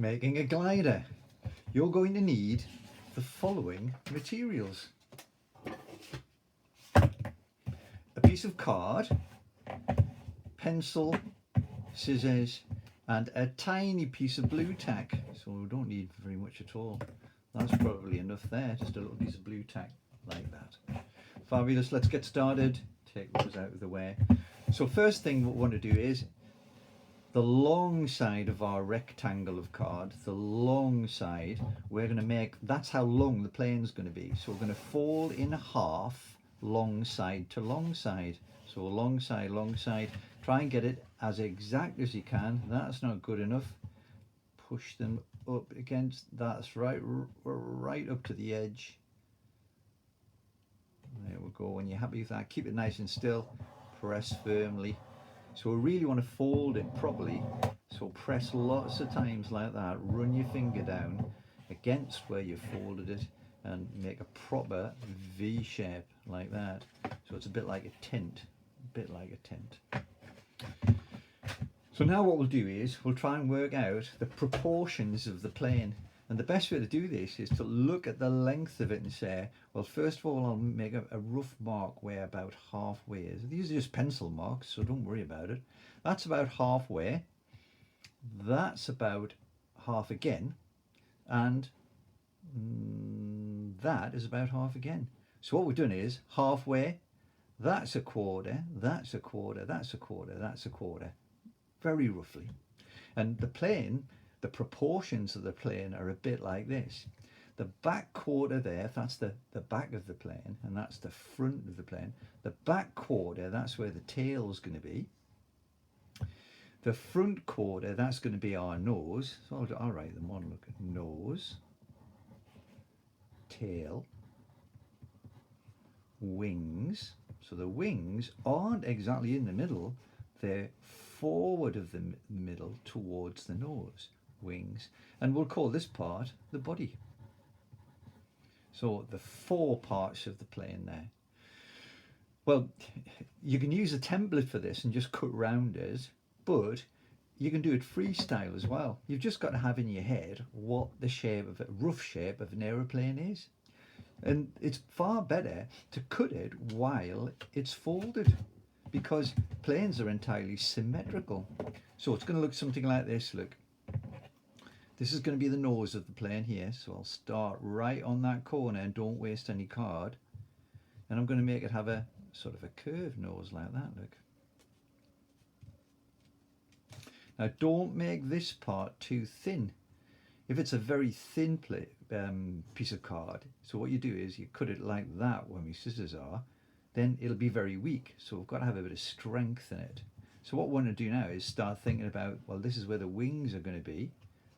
Making a glider, you're going to need the following materials: a piece of card, pencil, scissors, and a tiny piece of blue tack. So we don't need very much at all. That's probably enough there, just a little piece of blue tack like that. Fabulous, let's get started. Take those out of the way. So first thing what we want to do is the long side of our rectangle of card, the long side, we're going to make, that's how long the plane's going to be. So we're going to fold in half, long side to long side. So long side, try and get it as exact as you can. That's not good enough. Push them up against, that's right, right up to the edge. There we go. When you're happy with that, keep it nice and still, press firmly. So we really want to fold it properly. So press lots of times like that, run your finger down against where you folded it and make a proper V shape like that. So it's a bit like a tent, So now what we'll do is we'll try and work out the proportions of the plane. And the best way to do this is to look at the length of it and say, well, first of all, I'll make a rough mark where about halfway is. These are just pencil marks, so don't worry about it. That's about halfway. That's about half again. And that is about half again. So what we're doing is halfway, that's a quarter, that's a quarter, that's a quarter, that's a quarter. Very roughly. And the plane, the proportions of the plane are a bit like this. The back quarter there, that's the back of the plane, and that's the front of the plane. The back quarter, that's where the tail's going to be. The front quarter, that's going to be our nose. So I'll write them on. Look at nose, tail, wings. So the wings aren't exactly in the middle. They're forward of the middle towards the nose. Wings, and we'll call this part the body. So the four parts of the plane there. Well, you can use a template for this and just cut rounders, but you can do it freestyle as well. You've just got to have in your head what the shape of a rough shape of an aeroplane is, and it's far better to cut it while it's folded, because planes are entirely symmetrical. So it's going to look something like this. Look. This is going to be the nose of the plane here, so I'll start right on that corner and don't waste any card. And I'm going to make it have a sort of a curved nose like that, look. Now don't make this part too thin. If it's a very thin piece of card, so what you do is you cut it like that where my scissors are, then it'll be very weak. So we've got to have a bit of strength in it. So what we want to do now is start thinking about, well, this is where the wings are going to be.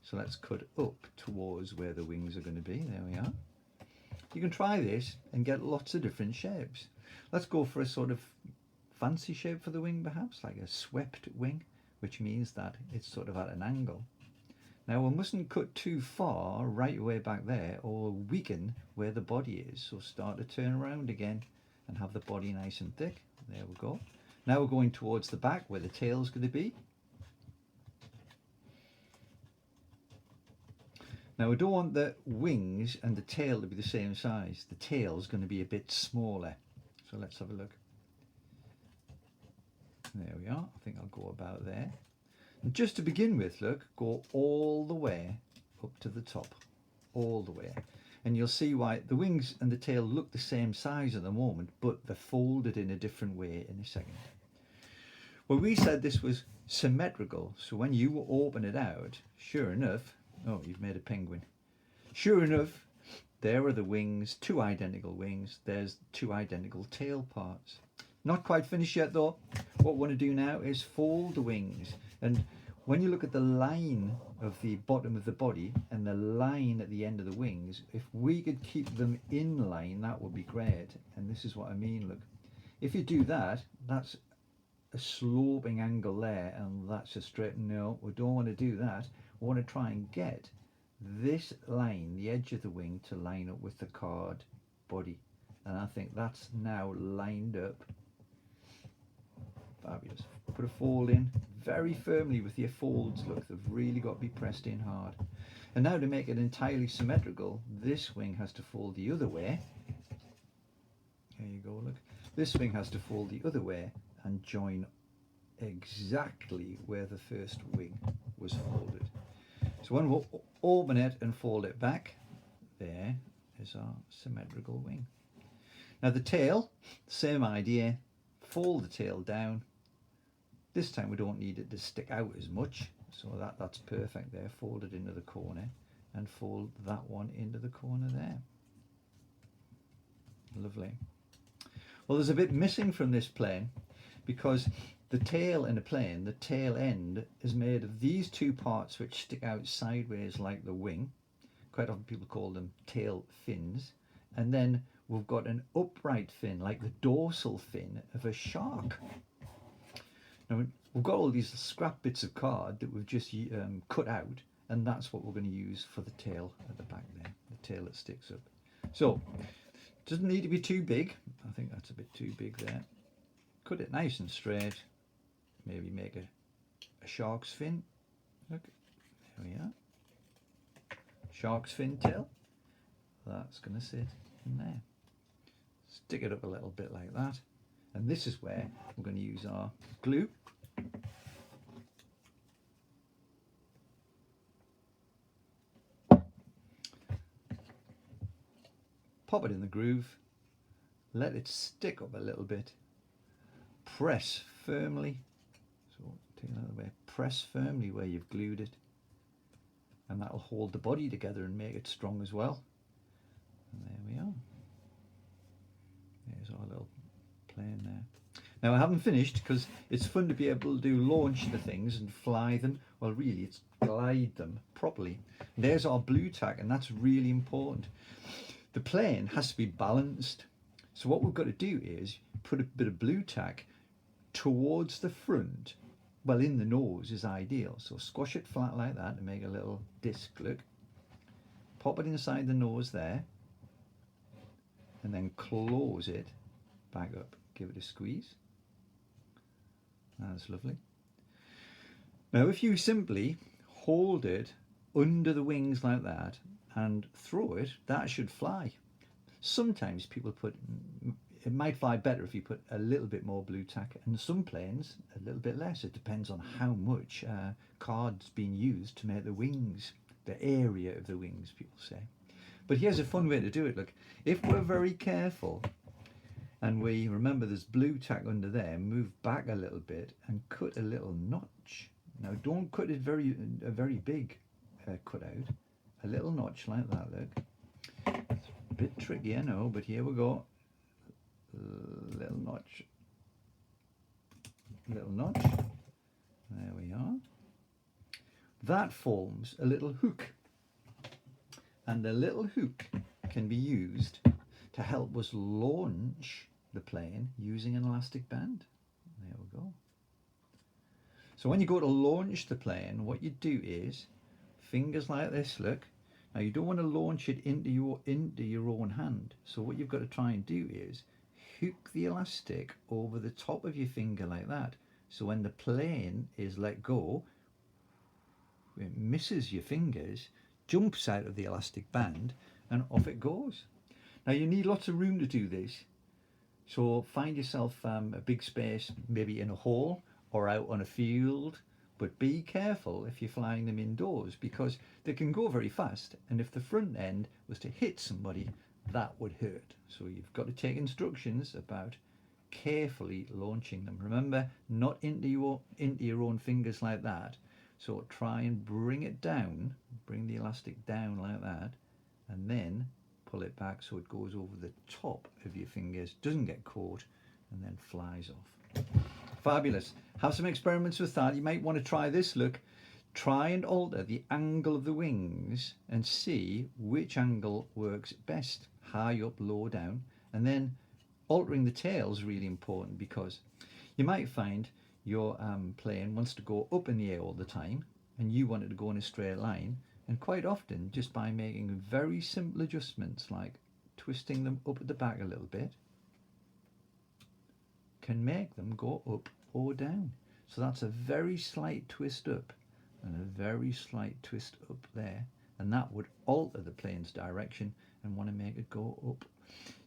So let's cut up towards where the wings are going to be. There we are. You can try this and get lots of different shapes. Let's go for a sort of fancy shape for the wing, perhaps, like a swept wing, which means that it's sort of at an angle. Now we mustn't cut too far right away back there or weaken where the body is. So start to turn around again and have the body nice and thick. There we go. Now we're going towards the back where the tail's going to be. Now we don't want the wings and the tail to be the same size. The tail's going to be a bit smaller. So let's have a look. There we are. I think I'll go about there. And just to begin with, look, go all the way up to the top. All the way. And you'll see why the wings and the tail look the same size at the moment, but they're folded in a different way in a second. Well, we said this was symmetrical. So when you open it out, sure enough, oh, you've made a penguin. Sure enough, there are the wings, two identical wings. There's two identical tail parts. Not quite finished yet though. What we want to do now is fold the wings. And when you look at the line of the bottom of the body and the line at the end of the wings, if we could keep them in line, that would be great. And this is what I mean, look. If you do that, that's a sloping angle there, and that's a straight. No, we don't want to do that. We want to try and get this line, the edge of the wing, to line up with the card body. And I think that's now lined up. Fabulous. Put a fold in, very firmly with your folds. Look, they've really got to be pressed in hard. And now to make it entirely symmetrical, this wing has to fold the other way. There you go, look. This wing has to fold the other way and join exactly where the first wing was folded. So when we'll open it and fold it back, there is our symmetrical wing. Now the tail, same idea, fold the tail down. This time we don't need it to stick out as much, so that's perfect there. Fold it into the corner and fold that one into the corner there. Lovely. Well, there's a bit missing from this plane because the tail in a plane, the tail end is made of these two parts which stick out sideways like the wing. Quite often people call them tail fins. And then we've got an upright fin, like the dorsal fin of a shark. Now we've got all these scrap bits of card that we've just cut out, and that's what we're going to use for the tail at the back there, the tail that sticks up. So, doesn't need to be too big. I think that's a bit too big there. Cut it nice and straight. Maybe make a shark's fin. Look, there we are. Shark's fin tail. That's going to sit in there. Stick it up a little bit like that. And this is where we're going to use our glue. Pop it in the groove. Let it stick up a little bit. Press firmly. So take it out of the way. Press firmly where you've glued it. And that'll hold the body together and make it strong as well. And there we are. There's our little plane there. Now I haven't finished because it's fun to be able to launch the things and fly them. Well, really, it's glide them properly. There's our blue tack, and that's really important. The plane has to be balanced. So what we've got to do is put a bit of blue tack towards the front. Well, in the nose is ideal. So squash it flat like that to make a little disc look. Pop it inside the nose there. And then close it back up. Give it a squeeze. That's lovely. Now if you simply hold it under the wings like that and throw it, that should fly. Sometimes people it might fly better if you put a little bit more blue tack, and some planes a little bit less. It depends on how much card's been used to make the wings, the area of the wings, people say. But here's a fun way to do it. Look, if we're very careful and we remember there's blue tack under there, move back a little bit and cut a little notch. Now don't cut it a very big cut out. A little notch like that, look. It's a bit tricky, I know, but here we go. Little notch. Little notch. There we are. That forms a little hook. And the little hook can be used to help us launch the plane using an elastic band. There we go. So when you go to launch the plane, what you do is fingers like this, look. Now you don't want to launch it into your own hand. So what you've got to try and do is hook the elastic over the top of your finger like that. So when the plane is let go, it misses your fingers, jumps out of the elastic band, and off it goes. Now you need lots of room to do this. So find yourself a big space, maybe in a hall or out on a field, but be careful if you're flying them indoors because they can go very fast, and if the front end was to hit somebody, that would hurt. So you've got to take instructions about carefully launching them. Remember, not into your own fingers like that. So try and bring it down, bring the elastic down like that, and then pull it back so it goes over the top of your fingers, doesn't get caught, and then flies off. Fabulous. Have some experiments with that. You might want to try this. Look, try and alter the angle of the wings and see which angle works best. High up, low down. And then altering the tail is really important because you might find your plane wants to go up in the air all the time and you want it to go in a straight line. And quite often, just by making very simple adjustments like twisting them up at the back a little bit, can make them go up or down. So that's a very slight twist up and a very slight twist up there, and that would alter the plane's direction and want to make it go up.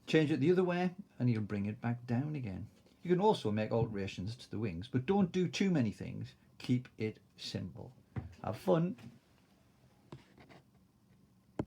Change it the other way and you'll bring it back down again. You can also make alterations to the wings, but don't do too many things. Keep it simple. Have fun.